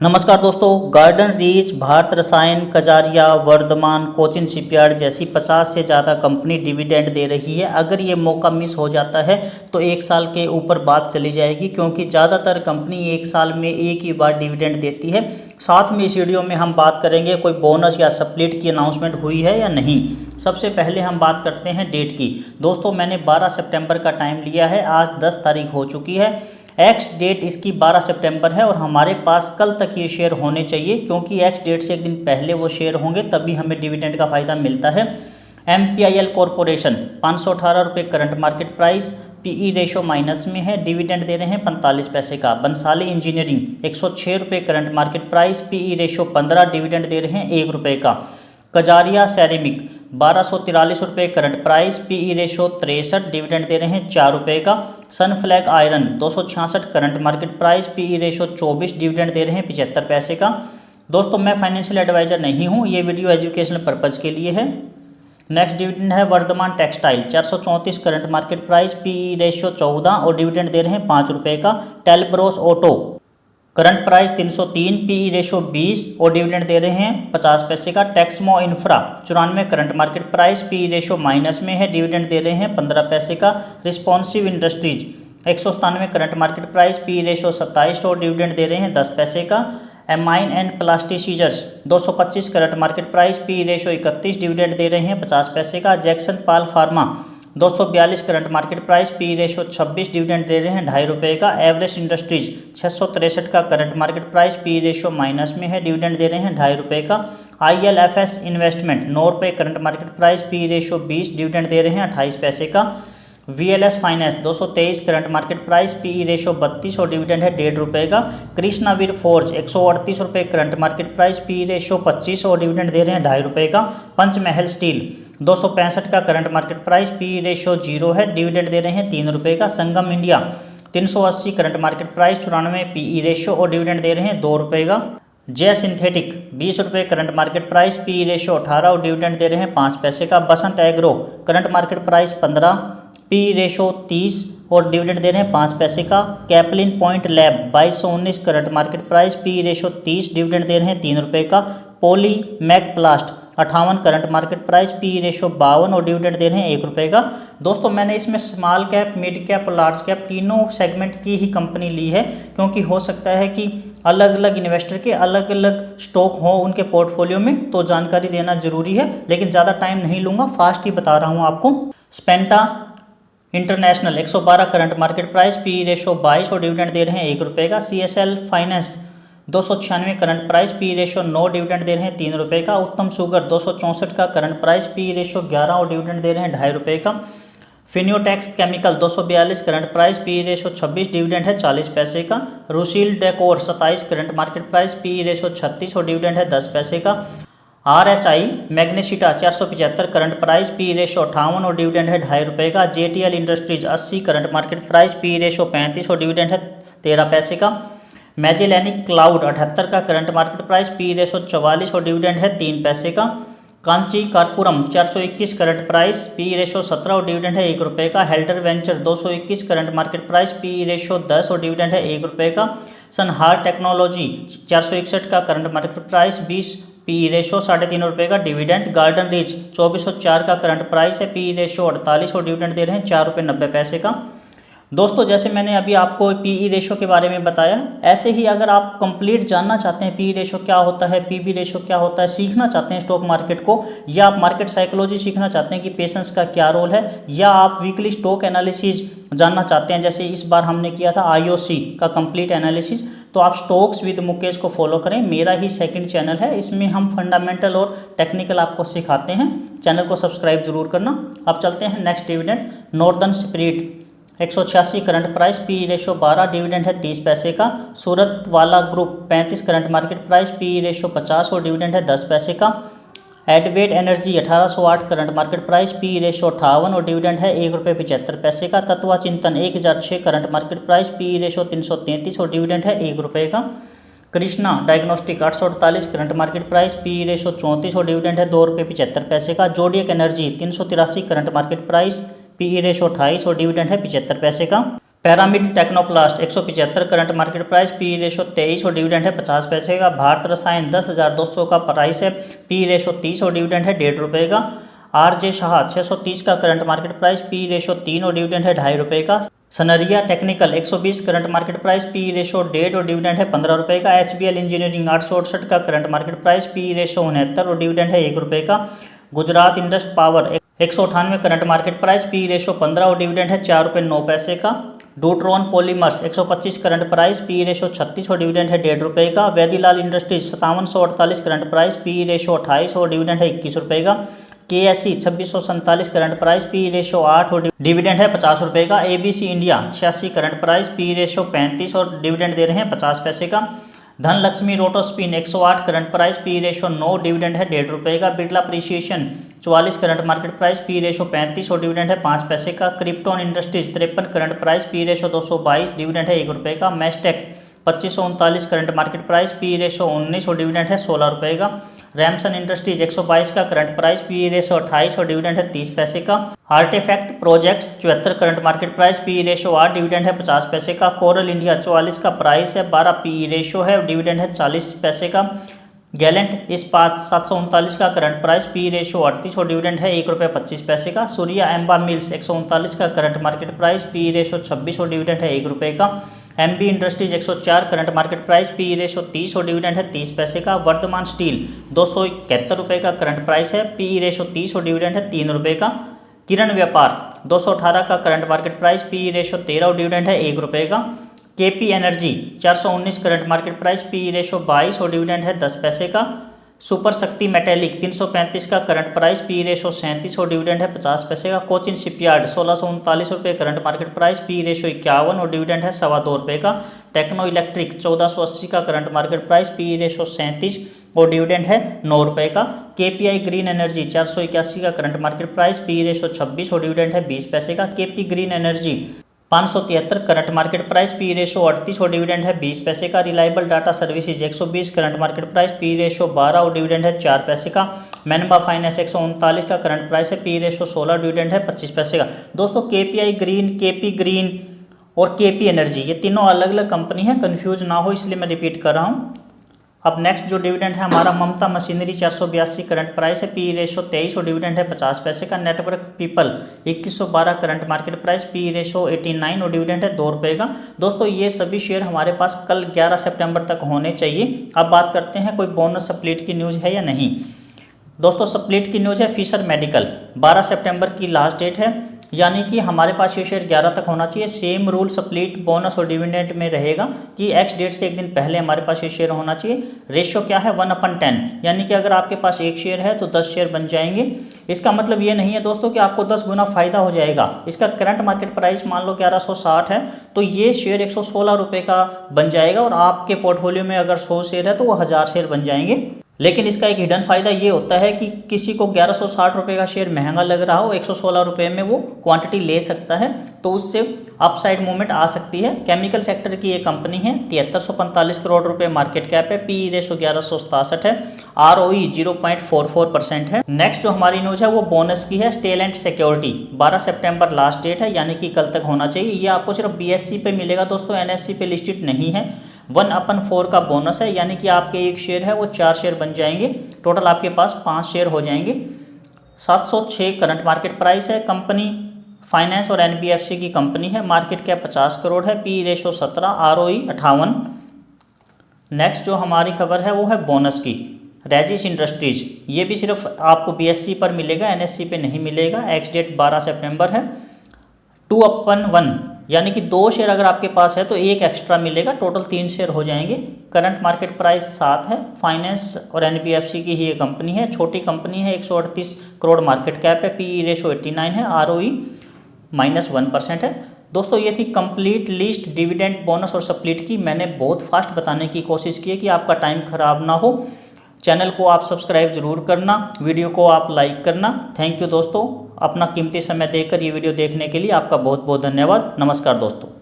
नमस्कार दोस्तों, garden reach, Bharat रसायन, कजारिया, वर्धमान, कोचिन शिपयार्ड जैसी 50 से ज़्यादा कंपनी डिविडेंड दे रही है। अगर ये मौका मिस हो जाता है तो एक साल के ऊपर बात चली जाएगी, क्योंकि ज़्यादातर कंपनी एक साल में एक ही बार डिविडेंड देती है। साथ में इस वीडियो में हम बात करेंगे कोई बोनस या स्प्लिट की अनाउंसमेंट हुई है या नहीं। सबसे पहले हम बात करते हैं डेट की। दोस्तों, मैंने 12 सितंबर का टाइम लिया है, आज 10 तारीख हो चुकी है। एक्स डेट इसकी 12 सितंबर है और हमारे पास कल तक ये शेयर होने चाहिए, क्योंकि एक्स डेट से एक दिन पहले वो शेयर होंगे, तभी हमें डिविडेंड का फ़ायदा मिलता है। MPIL कॉरपोरेशन 518 रुपये current market price, PE ratio minus में है, डिविडेंड दे रहे हैं 45 पैसे का। बंसाली इंजीनियरिंग 106 रुपये current market price, PE ratio 15, dividend दे रहे हैं 1 रुपये का। कजारिया सैरेमिक 1243 रुपये current price, PE ratio 63, dividend दे रहे हैं 4 रुपये का। Sunflag iron 266 current market price, PE ratio 24, dividend दे रहे हैं 75 पैसे का। दोस्तों, मैं फाइनेंशियल एडवाइज़र नहीं हूँ, ये वीडियो एजुकेशनल पर्पज़ के लिए है। नेक्स्ट डिविडेंड है Vardhman textile 434 current market price, PE ratio 14 और डिविडेंड दे रहे हैं 5 रुपये का। Talbros auto current price 303, PE ratio 20 और डिविडेंड दे रहे हैं 50 पैसे का। Texmo infra 94 current market price, PE ratio minus में है, डिविडेंड दे रहे हैं 15 पैसे का। Responsive industries 197 current market price, PE ratio 27 और डिविडेंड दे रहे हैं 10 पैसे का। Amine and plasticizers 225 current market price, PE ratio 31, dividend दे रहे हैं 50 पैसे का। Jagsonpal pharma 242 current market price, PE ratio 26, dividend दे रहे हैं 2.5 रुपये का। एवरेस्ट इंडस्ट्रीज 663 का current market price, PE ratio minus में है, डिविडेंड दे रहे हैं 2.5 रुपये का। ILFS इन्वेस्टमेंट 9 रुपये current market price, PE ratio 20, dividend दे रहे हैं 28 पैसे का। VLS finance 223 current market price, PE ratio 32 और डिविडेंड है 1.5 रुपये का। कृष्णावीर फोर्ज 138 रुपये current market price, PE ratio 25 और डिविडेंड दे रहे हैं 2.5 रुपये का। पंचमहल स्टील 265 का current market price, PE ratio 0 है, डिविडेंड दे रहे हैं 3 रुपये का। Sangam India 380 current market price, 94 PE ratio और डिविडेंड दे रहे हैं 2 रुपये का। जय सिंथेटिक 20 रुपये current market price, PE ratio 18 और डिविडेंड दे रहे हैं 5 पैसे का। Basant agro current market price 15, PE ratio 30 और डिविडेंड दे रहे हैं 5 पैसे का। Caplin point lab 2219 current market price, PE ratio 30, dividend दे रहे हैं 3 रुपये का। Poly mac plast 58 current market price, PE ratio 52 और डिविडेंड दे रहे हैं 1 रुपये का। दोस्तों, मैंने इसमें स्मॉल कैप, मिड कैप और लार्ज कैप तीनों सेगमेंट की ही कंपनी ली है, क्योंकि हो सकता है कि अलग अलग इन्वेस्टर के अलग अलग स्टॉक हो उनके पोर्टफोलियो में, तो जानकारी देना जरूरी है। लेकिन ज़्यादा टाइम नहीं लूँगा, फास्ट ही बता रहा हूँ आपको। Spenta international 112 current market price, PE ratio 22 और डिविडेंड दे रहे हैं 1 रुपये का। CSL finance 296 current price, PE ratio 9, dividend दे रहे हैं 3 रुपये का। उत्तम शुगर 264 का करंट प्राइस, PE रेशो 11 और डिविडेंड दे रहे हैं 2.5 रुपये का। Fineotex chemical 242 current price, PE ratio 26, dividend है 40 पैसे का। Rushil decor 27 current market price, PE ratio 36 और डिविडेंड है 10 पैसे का। RHI Magnesita 475 current price, PE ratio 58 और डिविडेंड है 2.5 रुपये का। JTL industries 80 current market price, PE ratio 35 और डिविडेंड है 13 पैसे का। मैजेलैनिक क्लाउड 78 का current market price, PE ratio 44 और डिविडेंड है 3 पैसे का। Kanchi Karpooram 421 current price, PE ratio 17 और डिविडेंड है 1 रुपये का। Halder venture 221 current market price, PE ratio 10 और डिविडेंड है 1 रुपये का। सनहार टेक्नोलॉजी 461 का current market price, 20, PE ratio 3.5 रुपये का, डिविडेंड। गार्डन रीच 2404 का करंट प्राइस है, PE रेशो 48 और डिविडेंड दे रहे हैं 4 रुपये 90 पैसे का। दोस्तों, जैसे मैंने अभी आपको PE रेशो के बारे में बताया, ऐसे ही अगर आप कंप्लीट जानना चाहते हैं PE रेशो क्या होता है, PB रेशो क्या होता है, सीखना चाहते हैं स्टॉक मार्केट को, या आप मार्केट साइकोलॉजी सीखना चाहते हैं कि पेशेंस का क्या रोल है, या आप वीकली स्टॉक एनालिसिस जानना चाहते हैं, जैसे इस बार हमने किया था IOC का कंप्लीट एनालिसिस, तो आप स्टॉक्स विद मुकेश को फॉलो करें। मेरा ही सेकंड चैनल है, इसमें हम फंडामेंटल और टेक्निकल आपको सिखाते हैं। चैनल को सब्सक्राइब जरूर करना। अब चलते हैं next dividend. Northern spirit 186 current price, PE ratio 12, dividend है 30 पैसे का। सूरत वाला group 35 current market price, PE ratio 50 और डिविडेंड है 10 पैसे का। Advait energy 1808 current market price, PE ratio 58 और डिविडेंड है 1 रुपये 75 पैसे का। तत्वा चिंतन 1006 current market price, PE ratio 333 और डिविडेंड है 1 रुपये का। Krishna diagnostic 848 current market price, PE ratio 34 और डिविडेंड है 2 रुपये 75 पैसे का। Zodiac energy 383 current market price, PE ratio 28 और डिविडेंड है 75 पैसे का। Pyramid Technoplast 175 current market price, P ratio 23 और डिविडेंड है 50 पैसे का। भारत रसायन 10,200 का प्राइस है, पी रेशो 30 और डिविडेंड है 1.5 रुपये का। आरजे शाह 630 का current market price, P ratio 3 और डिविडेंड है 2.5 रुपये का। सनरिया technical 120 current market price, P ratio 1.5 और डिविडेंड है 15 रुपये का। एचबीएल इंजीनियरिंग 868 का current market price, P ratio 69 और डिविडेंड है 1 रुपये का। Gujarat industries power 198 current market price, P ratio 15 और डिविडेंड है 4 रुपये 9 पैसे का। Dutron polymers 125 current price, P ratio 36 और डिविडेंड है 1.5 रुपये का। Vadilal industries 5748 current price, P ratio 28 और डिविडेंड है 21 रुपये का। KSE 2647 current price, P ratio 8 और डिविडेंड है 50 रुपये का। ABC India 86 current price, P ratio 35 और डिविडेंड दे रहे हैं 50 पैसे का। Dhanlaxmi Rotospin 108 current price, P ratio 9 dividend है 1.5 रुपये का। Birla precision 44 current market price, P ratio 35 और डिविडेंड है 5 पैसे का। Krypton industries 53 current price, P ratio 222 dividend है 1 रुपये का। Mastek 2539 current market price, P ratio 19 और डिविडेंड है 16 रुपये का। रैमसन इंडस्ट्रीज 122 का करंट प्राइस, पी रेशो 28 और डिविडेंड है 30 पैसे का। Artifact projects 74 current market price, P ratio 8 dividend है 50 पैसे का। कोरल इंडिया 44 का प्राइस है, 12 पी रेशो है, डिविडेंड है 40 पैसे का। गैलेंट इस्पात 739 का करंट प्राइस, पी रेशो 38 और डिविडेंड है 1 रुपये 25 पैसे का। सूर्या एम्बा मिल्स 139 का current market price, P ratio 26 और डिविडेंड है 1 रुपये का। MB industries 104 current market price, P ratio 30 और डिविडेंड है 30 पैसे का। वर्धमान स्टील 271 रुपये का करंट प्राइस है, पी रेशो 30 और डिविडेंड है 3 रुपये का। किरण व्यापार 218 का current market price, P ratio 13 और डिविडेंड है 1 रुपये का। KP energy 419 current market price, P ratio 22 और डिविडेंड है 10 पैसे का। सुपर शक्ति मेटेलिक 335 का करंट प्राइस, पी रेशो 37 और डिविडेंड है 50 पैसे का। कोचिन शिपयार्ड 1639 रुपये current market price, P ratio 51 और डिविडेंड है 2.25 रुपये का। टेक्नो इलेक्ट्रिक 1480 का current market price, P ratio 37 और डिविडेंड है 9 रुपये का। KPI ग्रीन एनर्जी 481 का current market price, P ratio 26 और डिविडेंड है 20 पैसे का। KP green energy 573 current market price, P ratio 38 और डिविडेंड है 20 पैसे का। Reliable data services 120 current market price, P ratio 12 और डिविडेंड है 4 पैसे का। मैनबा फाइनेंस 139 का करंट प्राइस है, पी रेशो 16 डिविडेंड है 25 पैसे का। दोस्तों KPI ग्रीन, KP ग्रीन और KP एनर्जी ये तीनों अलग अलग कंपनी है, कन्फ्यूज ना हो इसलिए मैं रिपीट कर रहा हूँ। अब नेक्स्ट जो डिविडेंड है हमारा ममता मशीनरी 482 करंट प्राइस है, पी रेशो 23 और डिविडेंड है 50 पैसे का। Network people 2112 current market price, P ratio 89 और डिविडेंड है 2 रुपये का। दोस्तों ये सभी शेयर हमारे पास कल 11 सितंबर तक होने चाहिए। अब बात करते हैं कोई बोनस स्प्लिट की न्यूज़ है या नहीं। दोस्तों स्प्लिट की न्यूज़ है फिशर मेडिकल 12 सितंबर की लास्ट डेट है, यानी कि हमारे पास ये शेयर 11 तक होना चाहिए। सेम रूल स्प्लिट बोनस और डिविडेंड में रहेगा कि एक्स डेट से एक दिन पहले हमारे पास ये शेयर होना चाहिए। रेशियो क्या है 1/10, यानी कि अगर आपके पास एक शेयर है तो 10 शेयर बन जाएंगे। इसका मतलब ये नहीं है दोस्तों कि आपको 10 गुना फायदा हो जाएगा। इसका करंट मार्केट प्राइस मान लो 1160 है तो ये शेयर 116 रुपये का बन जाएगा और आपके पोर्टफोलियो में अगर 100 शेयर है तो वो 1000 शेयर बन जाएंगे। लेकिन इसका एक हिडन फायदा ये होता है कि किसी को 1160 रुपये का शेयर महंगा लग रहा हो, 116 रुपये में वो क्वांटिटी ले सकता है तो उससे अपसाइड मूवमेंट आ सकती है। केमिकल सेक्टर की ये कंपनी है, 7345 करोड़ रुपए मार्केट कैप है, पी रेशो 1167 है, ROE 0.44% है। नेक्स्ट जो हमारी न्यूज है वो बोनस की है। स्टेलेंट सिक्योरिटी 12 सितंबर लास्ट डेट है, यानी कि कल तक होना चाहिए। ये आपको सिर्फ BSE पे मिलेगा दोस्तों, NSE पे लिस्टेड नहीं है। 1/4 का बोनस है, यानी कि आपके एक शेयर है वो 4 शेयर बन जाएंगे, टोटल आपके पास 5 शेयर हो जाएंगे। 706 करंट मार्केट प्राइस है। कंपनी फाइनेंस और NBFC की कंपनी है। मार्केट कैप 50 करोड़ है, पी रेशो 17, ROE 58। नेक्स्ट जो हमारी खबर है वो है बोनस की। रेजिस इंडस्ट्रीज, ये भी सिर्फ आपको BSE पर मिलेगा, NSE पे नहीं मिलेगा। एक्स डेट 12 सितंबर है। 2/1, यानी कि 2 शेयर अगर आपके पास है तो 1 एक्स्ट्रा मिलेगा, टोटल 3 शेयर हो जाएंगे। करंट मार्केट प्राइस 7 है। फाइनेंस और NBFC की ही ये कंपनी है, छोटी कंपनी है, 138 करोड़ मार्केट कैप है, पी रेशो 89 है, ROE -1% है। दोस्तों ये थी कंप्लीट लिस्ट डिविडेंड, बोनस और स्प्लिट की। मैंने बहुत फास्ट बताने की कोशिश की है कि आपका टाइम खराब ना हो। चैनल को आप सब्सक्राइब जरूर करना, वीडियो को आप लाइक करना। थैंक यू दोस्तों, अपना कीमती समय देकर ये वीडियो देखने के लिए आपका बहुत बहुत धन्यवाद। नमस्कार दोस्तों।